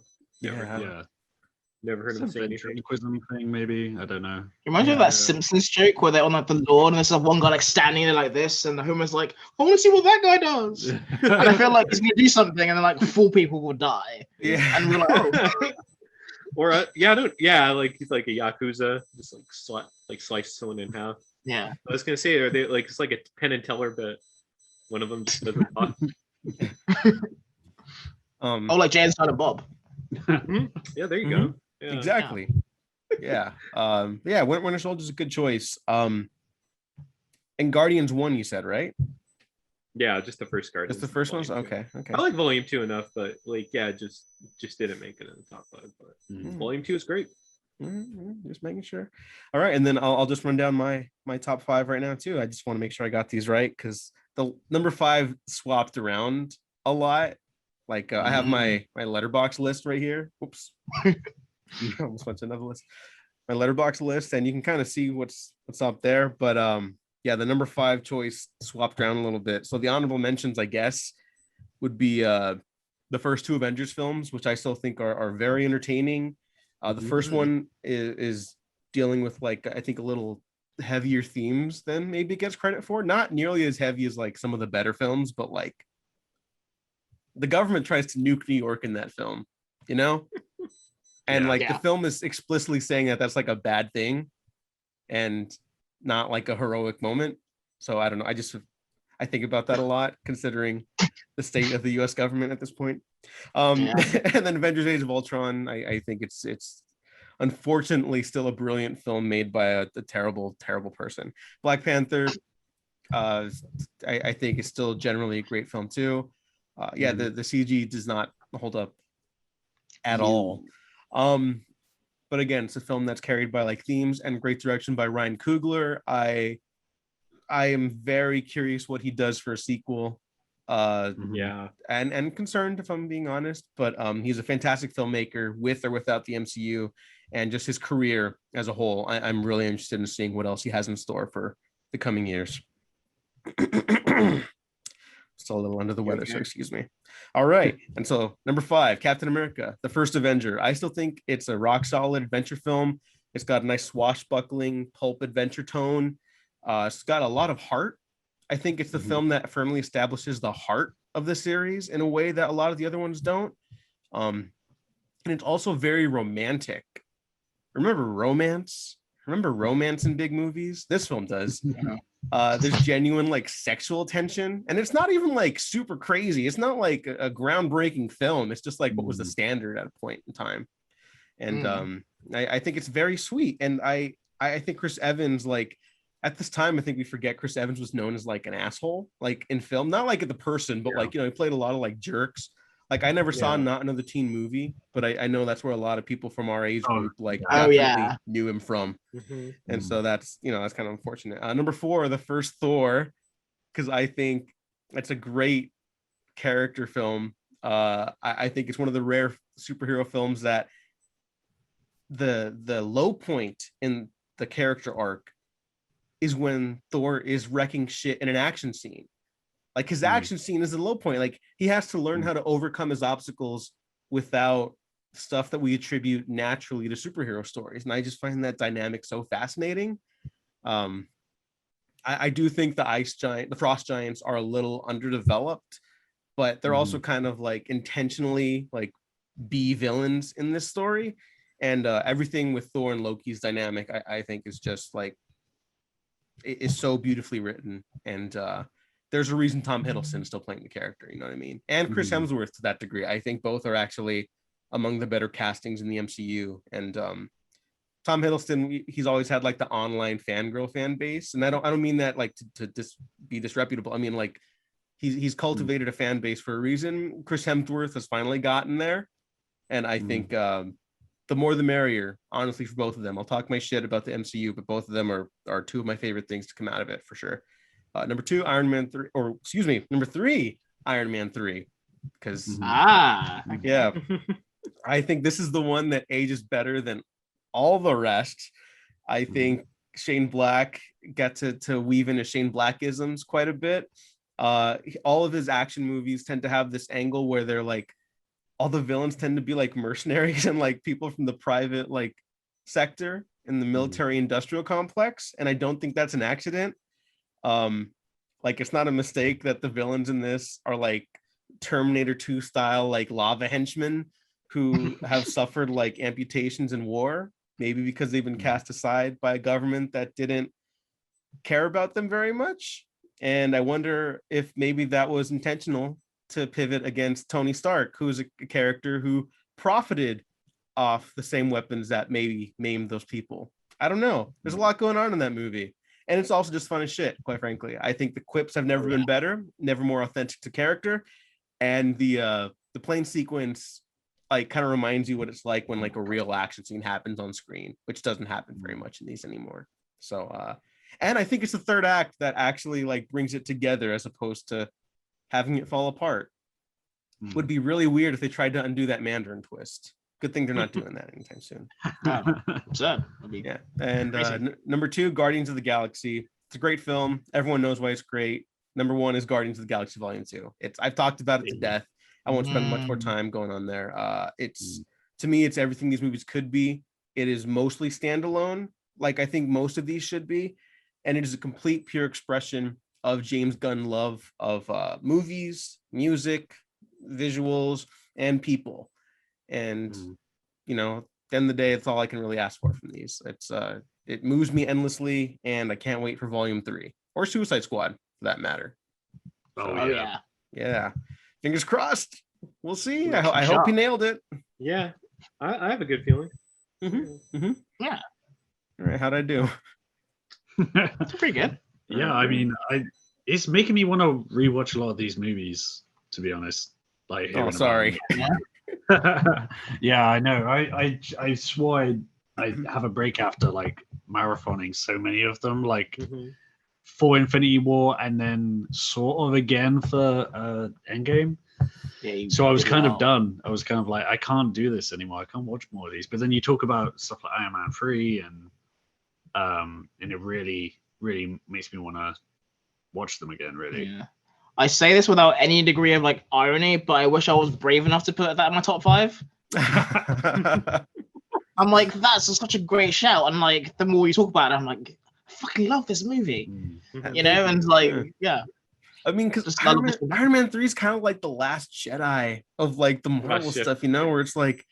Never heard him say anything. Thing, maybe, I don't know. Reminds me of that Simpsons joke where they're on like the lawn and there's one guy like standing there like this, and the Homer's like, I want to see what that guy does. And I feel like he's gonna do something, and then like 4 people will die. Yeah, and we're like, oh. Or like he's like a yakuza, just like slice someone in half. Yeah, I was gonna say, are they like it's like a Penn and Teller bit? One of them just doesn't talk. like Jay and Silent Bob. Yeah, there you go. Yeah. Exactly. Yeah. Winter Soldier is a good choice. And Guardians 1, you said, right? Yeah, just the first Guardians. Just the first ones. Volume 2. Okay. I like Volume 2 enough, but like, yeah, just didn't make it in the top 5. But Volume 2 is great. Just making sure. All right, and then I'll just run down my top 5 right now too. I just want to make sure I got these right because the number 5 swapped around a lot. Like I have my letterbox list right here. Whoops, I almost went to another list. My letterbox list, and you can kind of see what's up there. But yeah, the number 5 choice swapped around a little bit. So the honorable mentions, I guess, would be the first 2 Avengers films, which I still think are very entertaining. The first one is dealing with like I think a little heavier themes than maybe it gets credit for. Not nearly as heavy as like some of the better films, but like the government tries to nuke New York in that film, you know? And the film is explicitly saying that that's like a bad thing and not like a heroic moment. So I don't know. I think about that a lot considering the state of the US government at this point. And then Avengers Age of Ultron, I think it's unfortunately still a brilliant film made by a terrible person. Black Panther, I think is still generally a great film too. The CG does not hold up at all. But again, it's a film that's carried by like themes and great direction by Ryan Coogler. I am very curious what he does for a sequel. And concerned, if I'm being honest, but he's a fantastic filmmaker with or without the MCU, and just his career as a whole. I'm really interested in seeing what else he has in store for the coming years. Still a little under the weather, so excuse me. All right, and so number 5, Captain America, the first Avenger. I still think it's a rock solid adventure film. It's got a nice swashbuckling pulp adventure tone. It's got a lot of heart. I think it's the film that firmly establishes the heart of the series in a way that a lot of the other ones don't. And it's also very romantic. Remember romance? Remember romance in big movies? This film does. There's genuine like sexual tension, and it's not even like super crazy. It's not like a groundbreaking film. It's just like what was the standard at a point in time. And I think it's very sweet. And I think Chris Evans, like at this time, I think we forget Chris Evans was known as like an asshole, like in film, not like the person, but like, you know, he played a lot of like jerks. Like I never saw Not Another Teen Movie, but I know that's where a lot of people from our age group like definitely knew him from. And so that's, you know, that's kind of unfortunate. Number 4, the first Thor, because I think it's a great character film. I think it's one of the rare superhero films that the low point in the character arc is when Thor is wrecking shit in an action scene. Like his action scene is the low point. Like he has to learn how to overcome his obstacles without stuff that we attribute naturally to superhero stories. And I just find that dynamic so fascinating. I do think the frost giants are a little underdeveloped, but they're also kind of like intentionally like B villains in this story. And everything with Thor and Loki's dynamic, I think is just like, it is so beautifully written. And there's a reason Tom Hiddleston is still playing the character, you know what I mean? And Chris Hemsworth to that degree. I think both are actually among the better castings in the MCU. And Tom Hiddleston, he's always had like the online fangirl fan base. And I don't mean that like to be disreputable. I mean, like he's cultivated a fan base for a reason. Chris Hemsworth has finally gotten there. And I think the more the merrier, honestly, for both of them. I'll talk my shit about the MCU, but both of them are 2 of my favorite things to come out of it for sure. Number 2, Iron Man 3, or excuse me, number 3, Iron Man 3. Because yeah, I think this is the one that ages better than all the rest. I think Shane Black got to weave into Shane Blackisms quite a bit. All of his action movies tend to have this angle where they're like, all the villains tend to be like mercenaries and like people from the private like sector in the military industrial complex. And I don't think that's an accident. Like it's not a mistake that the villains in this are like Terminator 2 style like lava henchmen who have suffered like amputations in war, maybe because they've been cast aside by a government that didn't care about them very much. And I wonder if maybe that was intentional to pivot against Tony Stark, who is a character who profited off the same weapons that maybe maimed those people. I don't know. There's a lot going on in that movie. and it's also just fun as shit, quite frankly. I think the quips have never been better, never more authentic to character, and the plane sequence like kind of reminds you what it's like when like a real action scene happens on screen, which doesn't happen very much in these anymore. So and I think it's the third act that actually like brings it together as opposed to having it fall apart. Would be really weird if they tried to undo that Mandarin twist. Good thing they're not doing that anytime soon. Yeah. And number 2, Guardians of the Galaxy. It's a great film. Everyone knows why it's great. Number 1 is Guardians of the Galaxy Volume 2. I've talked about it to death. I won't spend much more time going on there. To me, it's everything these movies could be. It is mostly standalone, like I think most of these should be, and it is a complete pure expression of James Gunn love of movies, music, visuals, and people. And you know, at the end of the day, it's all I can really ask for from these. It moves me endlessly, and I can't wait for Volume 3 or Suicide Squad for that matter. Yeah. Fingers crossed. We'll see. I hope he nailed it. Yeah, I have a good feeling. Yeah. All right, how'd I do? It's pretty good. Yeah, I mean, it's making me want to rewatch a lot of these movies, to be honest. Like, sorry. Yeah, I know. I swore I'd have a break after like marathoning so many of them, like for Infinity War and then sort of again for Endgame. Yeah, So I was kind of done. I was kind of like, I can't do this anymore. I can't watch more of these. But then you talk about stuff like Iron Man 3 and it really, really makes me want to watch them again, really. Yeah. I say this without any degree of like irony, but I wish I was brave enough to put that in my top 5. I'm like, that's such a great shout. And like, the more you talk about it, I'm like, I fucking love this movie. You know, and like, yeah. I mean, because Iron Man 3 is kind of like the last Jedi of like the Marvel stuff, you know, where it's like,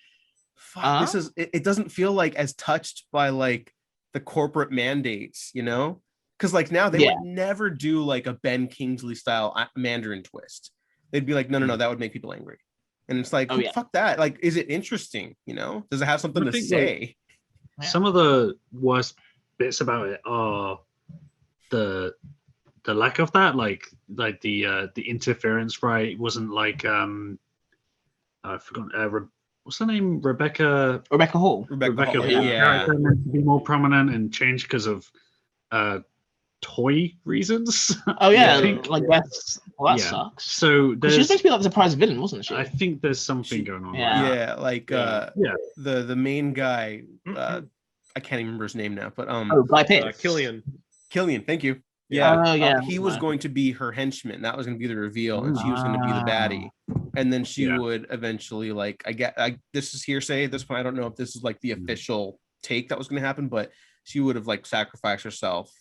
fuck, this is, it doesn't feel like as touched by like the corporate mandates, you know? Because like now they would never do like a Ben Kingsley style Mandarin twist. They'd be like, no, that would make people angry. And it's like, fuck that. Like, is it interesting? You know, does it have something to say? Like, some of the worst bits about it are the lack of that, like the interference, right? It wasn't like I forgot what's her name? Rebecca Hall. Rebecca Hall, character meant to be more prominent and changed because of toy reasons. Like that sucks. So she was supposed to be like the surprise villain, wasn't she? I think there's something going on. The main guy, I can't even remember his name now, but Guy Pearce. Killian, thank you. He was going to be her henchman. That was going to be the reveal, and she was going to be the baddie. And then she would eventually, like, this is hearsay at this point. I don't know if this is like the official take that was going to happen, but she would have like sacrificed herself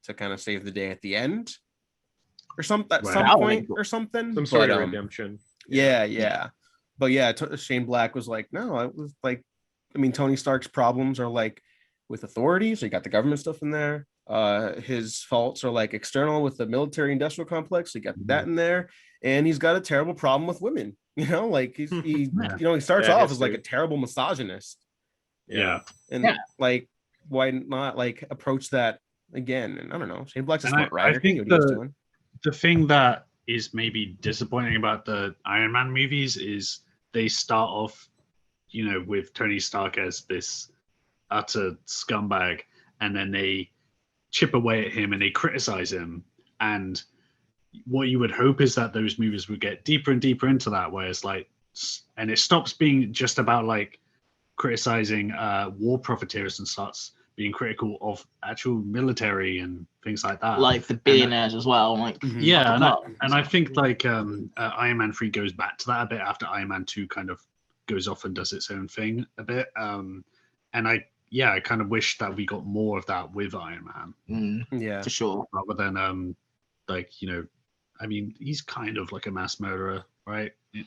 to kind of save the day at the end, or something at some point, or something. Some sort of redemption. Yeah. But yeah, Shane Black was like, no, it was like, I mean, Tony Stark's problems are like with authority, so you got the government stuff in there. His faults are like external with the military industrial complex, so you got that in there, and he's got a terrible problem with women. You know, like he starts off as like a terrible misogynist. Like, why not like approach that again? And I don't know, Shane Black's a smart writer. I think the thing that is maybe disappointing about the Iron Man movies is they start off, you know, with Tony Stark as this utter scumbag, and then they chip away at him and they criticize him. And what you would hope is that those movies would get deeper and deeper into that, where it's like, and it stops being just about like criticizing war profiteers and starts being critical of actual military and things like that, like the billionaires as well. Like, and I think like Iron Man 3 goes back to that a bit after Iron Man 2 kind of goes off and does its own thing a bit. And I kind of wish that we got more of that with Iron Man. For sure. Rather than like, you know, I mean, he's kind of like a mass murderer, right? He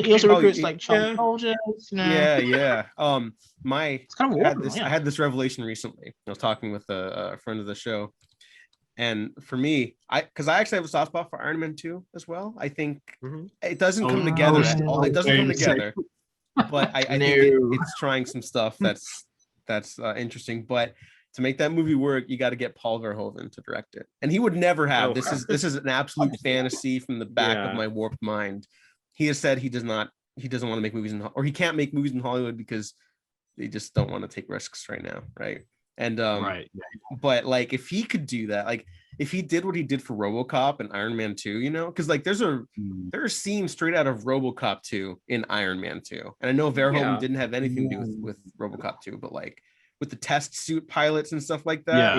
also recruits like child soldiers. You know? Yeah. It's kind of I had this revelation recently. I was talking with a friend of the show, and for me, because I actually have a soft spot for Iron Man 2 as well. I think it doesn't come together at all. It doesn't come together, but I think it's trying some stuff that's interesting. But to make that movie work, you got to get Paul Verhoeven to direct it, and he would never have. Oh. This is an absolute fantasy from the back of my warped mind. He has said he doesn't want to make movies or he can't make movies in Hollywood because they just don't want to take risks right now, right? And right. But like if he could do that, like if he did what he did for RoboCop and Iron Man 2, you know, because like there are scenes straight out of RoboCop 2 in Iron Man 2, and I know Verhoeven didn't have anything to do with RoboCop 2, but like with the test suit pilots and stuff like that,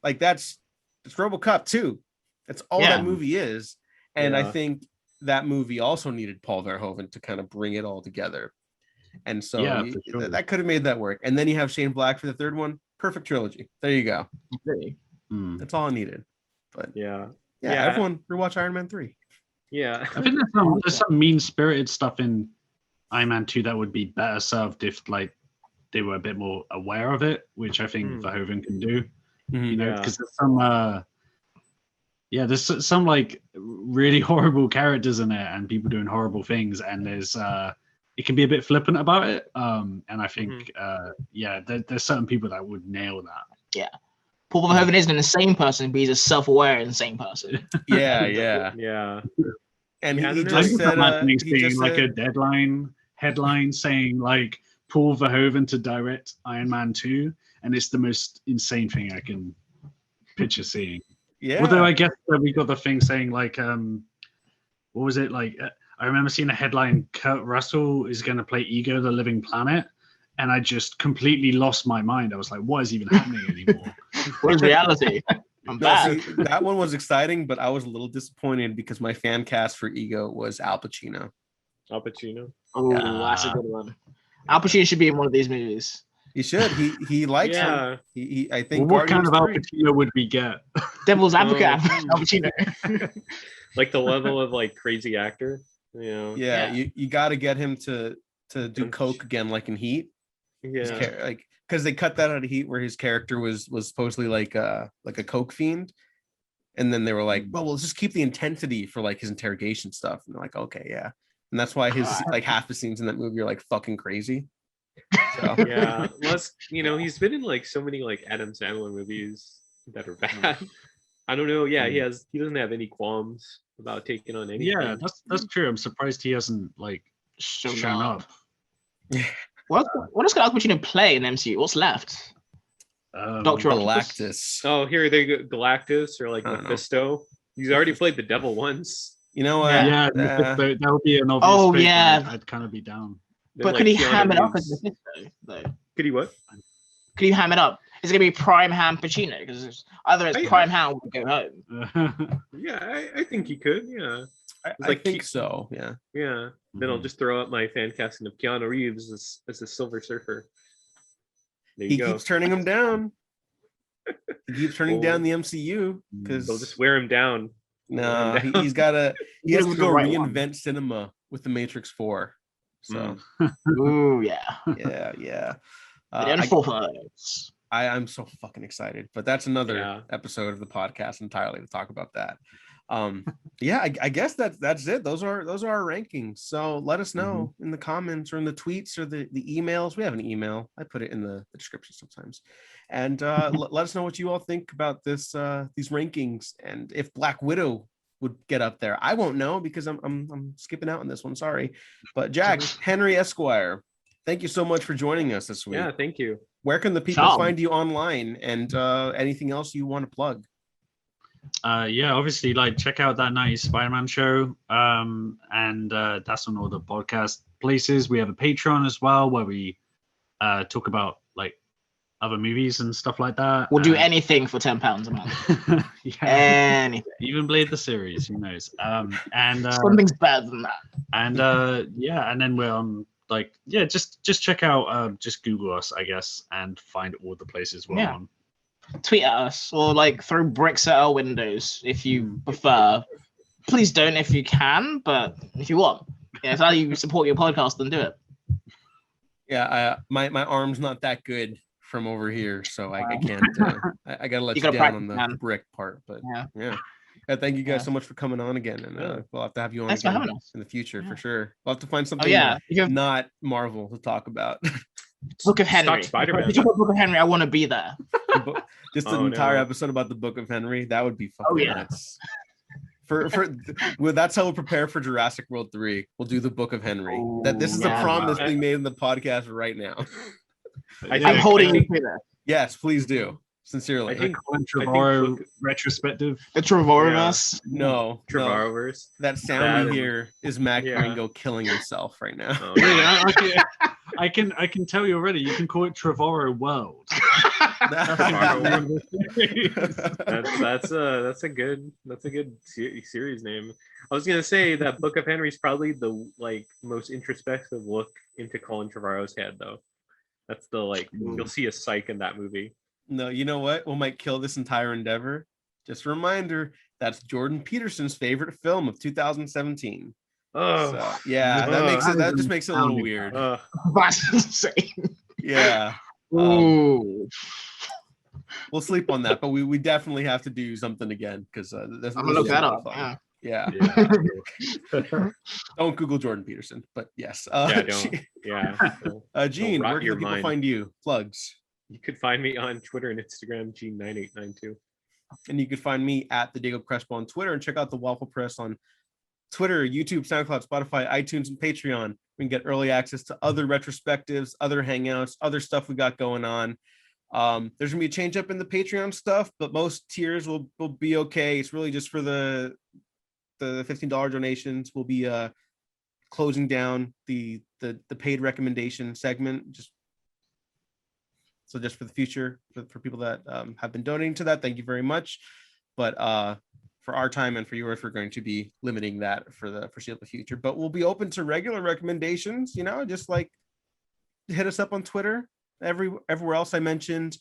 like it's RoboCop 2. That's all that movie is, and I think that movie also needed Paul Verhoeven to kind of bring it all together, and so that could have made that work. And then you have Shane Black for the third one. Perfect trilogy. There you go. That's all I needed. But everyone rewatch Iron Man 3. Yeah, I think there's some mean-spirited stuff in Iron Man 2 that would be better served if like they were a bit more aware of it, which I think Verhoeven can do. You know, because there's some like really horrible characters in it and people doing horrible things, and there's it can be a bit flippant about it. And I think there's certain people that would nail that. Yeah. Paul Verhoeven isn't an insane person, but he's a self-aware insane person. Yeah. And he just said like a headline saying like Paul Verhoeven to direct Iron Man 2, and it's the most insane thing I can picture seeing. Yeah. Although I guess we got the thing saying like what was it like? I remember seeing a headline: Kurt Russell is going to play Ego the Living Planet, and I just completely lost my mind. I was like, "What is even happening anymore?" What is reality? That one was exciting, but I was a little disappointed because my fan cast for Ego was Al Pacino. Al Pacino. Oh, that's a good one. Al Pacino should be in one of these movies. He should. He likes him. He I think. What kind of Al Pacino would we get? Devil's Advocate Al Pacino. Like the level of like crazy actor. You know. Yeah. You got to get him to do coke again, like in Heat. Yeah. Like because they cut that out of Heat, where his character was supposedly like a coke fiend, and then they were like, well, let's just keep the intensity for like his interrogation stuff, and they're like, okay, yeah, and that's why his like half the scenes in that movie are like fucking crazy. So. Yeah, plus he's been in like so many like Adam Sandler movies that are bad. I don't know. Yeah, he doesn't have any qualms about taking on anything. Yeah, that's true. I'm surprised he hasn't like shown up. What does Al Pacino play in MCU? What's left? Dr. Galactus. Oh, here they go. Galactus or like Mephisto. He's already played the devil once. You know what? That would be an obvious pick. I'd kind of be down. But like, could he ham it up as Mephisto though? Could he what? Could he ham it up? Is it gonna be Prime Ham Pacino? Because either it's Prime Ham or Go Home. Yeah, I think he could. Yeah, I think so. Yeah. Yeah. Then I'll just throw up my fan casting of Keanu Reeves as a Silver Surfer. There you go. Keeps turning him down. He keeps turning down the MCU because they'll just wear him down. No, he has to go reinvent cinema with the Matrix 4. So, ooh, yeah. I'm so fucking excited, but that's another episode of the podcast entirely to talk about that. I guess that's it. Those are our rankings. So let us know in the comments or in the tweets or the emails. We have an email. I put it in the description sometimes. And let us know what you all think about these rankings, and if Black Widow would get up there. I won't know because I'm skipping out on this one. Sorry. But Jack Henry Esquire, thank you so much for joining us this week. Yeah, thank you. Where can the people find you online, and anything else you want to plug? Obviously, like check out that 90s Spider-Man show. And that's on all the podcast places. We have a Patreon as well where we talk about like other movies and stuff like that. We'll do anything for £10 a month. Anything. Even Blade the series, who knows? And something's better than that. And and then we're on just check out just Google us, I guess, and find all the places we're on. Tweet at us or like throw bricks at our windows if you prefer. Please don't if you can, but if you want. Yeah, if how you support your podcast, then do it. Yeah, my arm's not that good from over here, so I can't. I gotta let you down on the brick part, but yeah. Thank you guys so much for coming on again, and we'll have to have you on again in the future for sure. We'll have to find something not Marvel to talk about. Book of Henry. Spider-Man. If you talk about Book of Henry, I want to be there. Just an Oh, entire no. episode about the Book of Henry. That would be fucking yeah. nuts. Well, that's how we'll prepare for Jurassic World 3. We'll do the Book of Henry. This is a yeah, prom wow. that's being made in the podcast right now. I'm holding you to that. Yes, please do. Sincerely. I think- Colin I think Trevorrow Book- retrospective. The Trevoriverse. no. Trevorrowverse. That sound Bad. you hear is Matt Yeah. Ringo killing himself right now. Oh, Yeah, I can tell you already. You can call it Trevorrow World. Trevorrow that's a good series name. I was gonna say that Book of Henry is probably the most introspective look into Colin Trevorrow's head, though. That's the you'll see a psych in that movie. No, you know what? What might kill this entire endeavor? Just a reminder, that's Jordan Peterson's favorite film of 2017. Oh, So, yeah, that just makes it a little weird. That's insane. Yeah. Ooh. We'll sleep on that, but we definitely have to do something again because I'm gonna look that up. Yeah. Don't Google Jordan Peterson, but yes. don't. Yeah. Gene, rot where can your people mind. find you? Plugs. You could find me on Twitter and Instagram, Gene9892. And you can find me at the Diego Crespo on Twitter, and check out the Waffle Press on Twitter, YouTube, SoundCloud, Spotify, iTunes, and Patreon. We can get early access to other retrospectives, other hangouts, other stuff we got going on. There's gonna be a change up in the Patreon stuff, but most tiers will be okay. It's really just for the $15 donations. We'll be closing down the paid recommendation segment. Just for the future, for people that have been donating to that, thank you very much. But for our time and for yours, we're going to be limiting that for the foreseeable future. But we'll be open to regular recommendations. Just hit us up on Twitter, everywhere else I mentioned,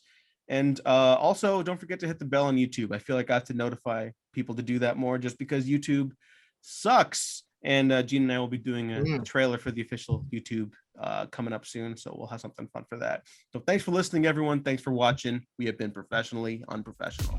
and also don't forget to hit the bell on YouTube. I feel like I have to notify people to do that more, just because YouTube sucks. And Gene and I will be doing a trailer for the official YouTube coming up soon, so we'll have something fun for that. So thanks for listening, everyone. Thanks for watching. We have been professionally unprofessional.